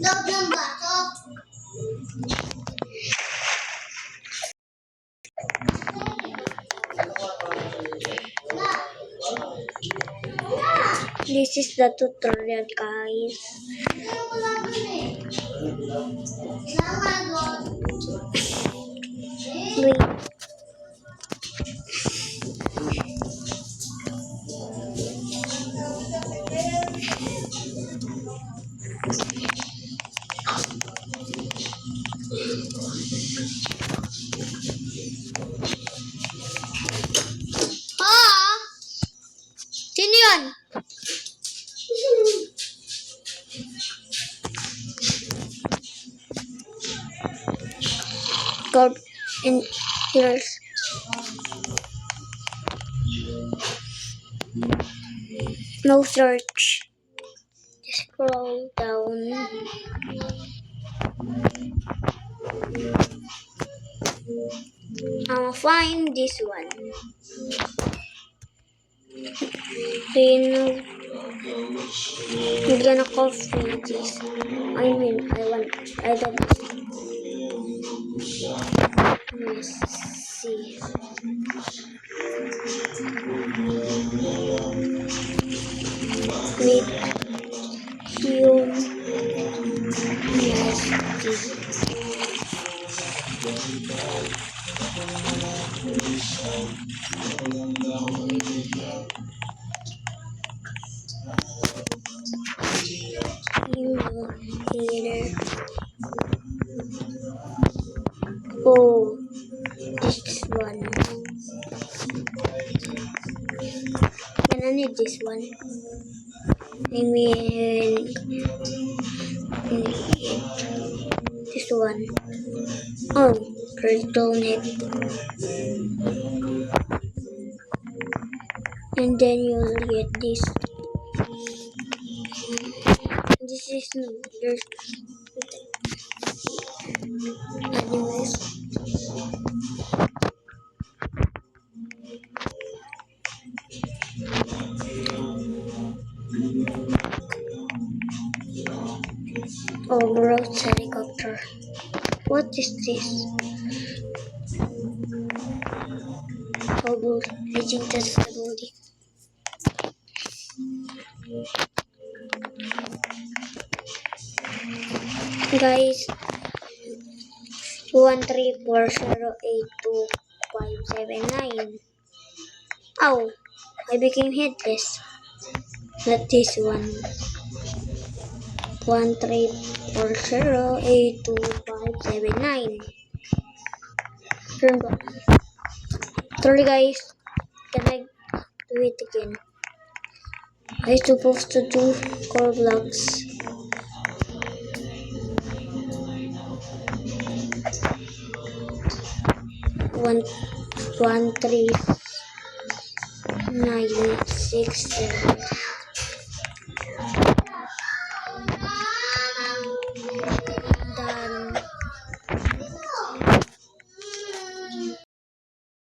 Loob ng baso. This is the tutorial, guys. Wait. Sino yun? God and here's no search. Just scroll down. I'll find this one. Then we're gonna copy this. I don't. Let's see. Medium here. Oh, this one. And I need this one. I mean, this one. Oh, turtle neck. And then you'll get this. This is new. There's anyways. Oh, Gross helicopter. What is this? Oh, good. I think that's the body. Guys, 134082579. Oh, I became headless. Not this one. 134082579. Turn back. Sorry guys, can I do it again? I supposed to do core blocks. 13967.